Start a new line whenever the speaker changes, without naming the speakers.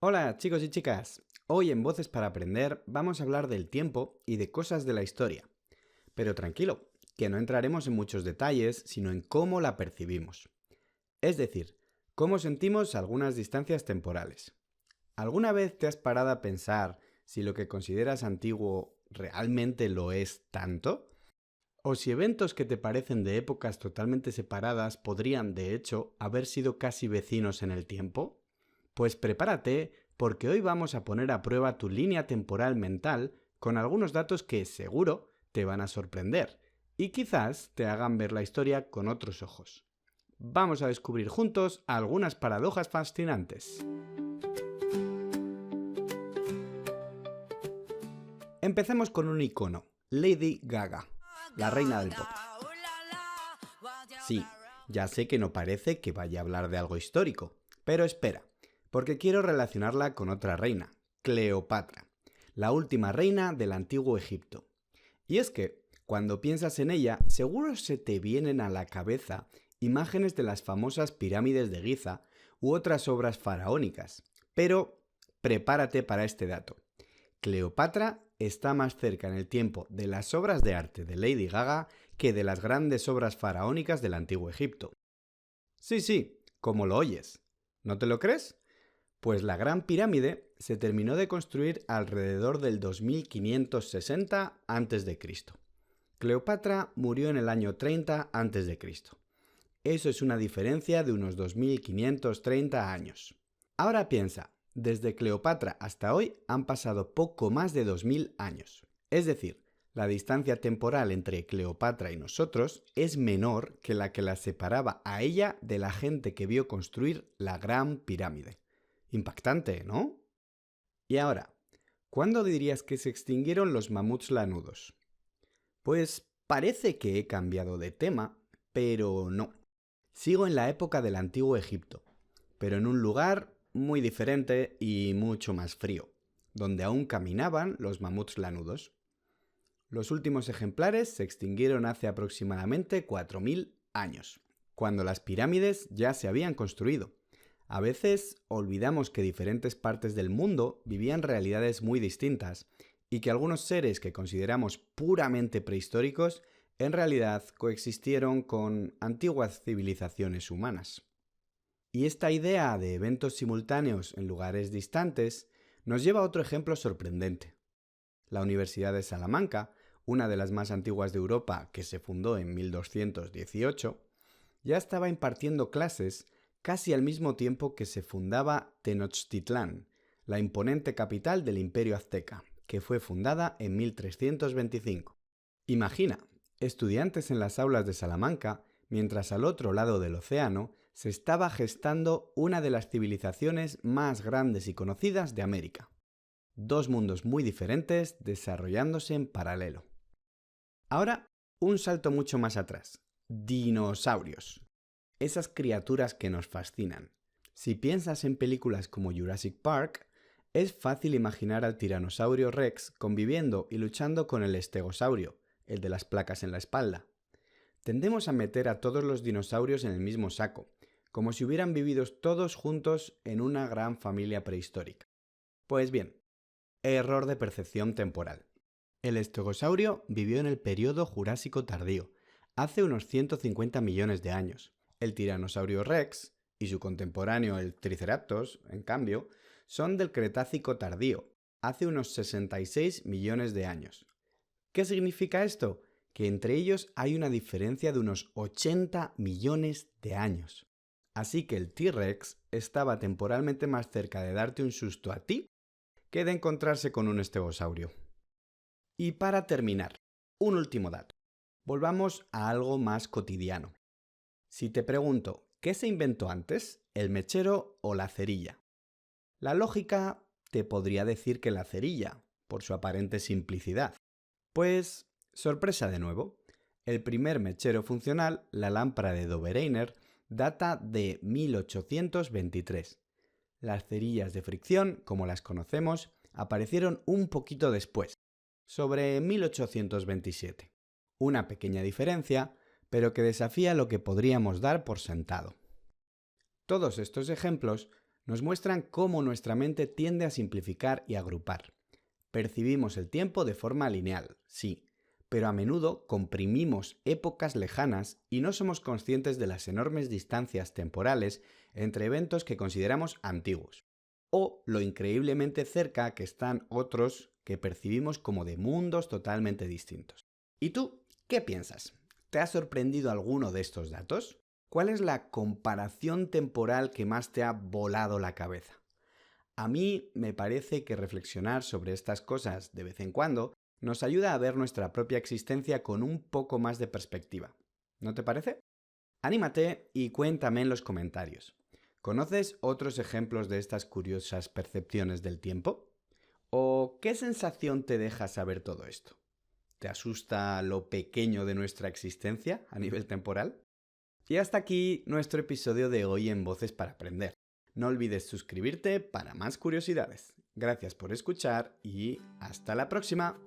Hola chicos y chicas, hoy en Voces para Aprender vamos a hablar del tiempo y de cosas de la historia. Pero tranquilo, que no entraremos en muchos detalles, sino en cómo la percibimos. Es decir, cómo sentimos algunas distancias temporales. ¿Alguna vez te has parado a pensar si lo que consideras antiguo realmente lo es tanto? ¿O si eventos que te parecen de épocas totalmente separadas podrían, de hecho, haber sido casi vecinos en el tiempo? Pues prepárate, porque hoy vamos a poner a prueba tu línea temporal mental con algunos datos que seguro te van a sorprender y quizás te hagan ver la historia con otros ojos. Vamos a descubrir juntos algunas paradojas fascinantes. Empecemos con un icono, Lady Gaga, la reina del pop. Sí, ya sé que no parece que vaya a hablar de algo histórico, pero espera, porque quiero relacionarla con otra reina, Cleopatra, la última reina del antiguo Egipto. Y es que, cuando piensas en ella, seguro se te vienen a la cabeza imágenes de las famosas pirámides de Giza u otras obras faraónicas. Pero prepárate para este dato. Cleopatra está más cerca en el tiempo de las obras de arte de Lady Gaga que de las grandes obras faraónicas del antiguo Egipto. Sí, como lo oyes. ¿No te lo crees? Pues la Gran Pirámide se terminó de construir alrededor del 2560 a.C. Cleopatra murió en el año 30 a.C. Eso es una diferencia de unos 2530 años. Ahora piensa, desde Cleopatra hasta hoy han pasado poco más de 2000 años. Es decir, la distancia temporal entre Cleopatra y nosotros es menor que la separaba a ella de la gente que vio construir la Gran Pirámide. Impactante, ¿no? Y ahora, ¿cuándo dirías que se extinguieron los mamuts lanudos? Pues parece que he cambiado de tema, pero no. Sigo en la época del antiguo Egipto, pero en un lugar muy diferente y mucho más frío, donde aún caminaban los mamuts lanudos. Los últimos ejemplares se extinguieron hace aproximadamente 4000 años, cuando las pirámides ya se habían construido. A veces olvidamos que diferentes partes del mundo vivían realidades muy distintas y que algunos seres que consideramos puramente prehistóricos en realidad coexistieron con antiguas civilizaciones humanas. Y esta idea de eventos simultáneos en lugares distantes nos lleva a otro ejemplo sorprendente. La Universidad de Salamanca, una de las más antiguas de Europa que se fundó en 1218, ya estaba impartiendo clases casi al mismo tiempo que se fundaba Tenochtitlán, la imponente capital del Imperio Azteca, que fue fundada en 1325. Imagina, estudiantes en las aulas de Salamanca, mientras al otro lado del océano se estaba gestando una de las civilizaciones más grandes y conocidas de América. Dos mundos muy diferentes desarrollándose en paralelo. Ahora, un salto mucho más atrás. Dinosaurios. Esas criaturas que nos fascinan. Si piensas en películas como Jurassic Park, es fácil imaginar al tiranosaurio Rex conviviendo y luchando con el estegosaurio, el de las placas en la espalda. Tendemos a meter a todos los dinosaurios en el mismo saco, como si hubieran vivido todos juntos en una gran familia prehistórica. Pues bien, error de percepción temporal. El estegosaurio vivió en el período Jurásico tardío, hace unos 150 millones de años. El tiranosaurio Rex y su contemporáneo el Triceratops, en cambio, son del Cretácico tardío, hace unos 66 millones de años. ¿Qué significa esto? Que entre ellos hay una diferencia de unos 80 millones de años. Así que el T-Rex estaba temporalmente más cerca de darte un susto a ti que de encontrarse con un estegosaurio. Y para terminar, un último dato. Volvamos a algo más cotidiano. Si te pregunto, ¿qué se inventó antes, el mechero o la cerilla? La lógica te podría decir que la cerilla, por su aparente simplicidad. Pues, sorpresa de nuevo, el primer mechero funcional, la lámpara de Dobereiner, data de 1823. Las cerillas de fricción, como las conocemos, aparecieron un poquito después, sobre 1827. Una pequeña diferencia, pero que desafía lo que podríamos dar por sentado. Todos estos ejemplos nos muestran cómo nuestra mente tiende a simplificar y agrupar. Percibimos el tiempo de forma lineal, sí, pero a menudo comprimimos épocas lejanas y no somos conscientes de las enormes distancias temporales entre eventos que consideramos antiguos, o lo increíblemente cerca que están otros que percibimos como de mundos totalmente distintos. ¿Y tú qué piensas? ¿Te ha sorprendido alguno de estos datos? ¿Cuál es la comparación temporal que más te ha volado la cabeza? A mí me parece que reflexionar sobre estas cosas de vez en cuando nos ayuda a ver nuestra propia existencia con un poco más de perspectiva. ¿No te parece? Anímate y cuéntame en los comentarios. ¿Conoces otros ejemplos de estas curiosas percepciones del tiempo? ¿O qué sensación te deja saber todo esto? ¿Te asusta lo pequeño de nuestra existencia a nivel temporal? Y hasta aquí nuestro episodio de hoy en Voces para Aprender. No olvides suscribirte para más curiosidades. Gracias por escuchar y hasta la próxima.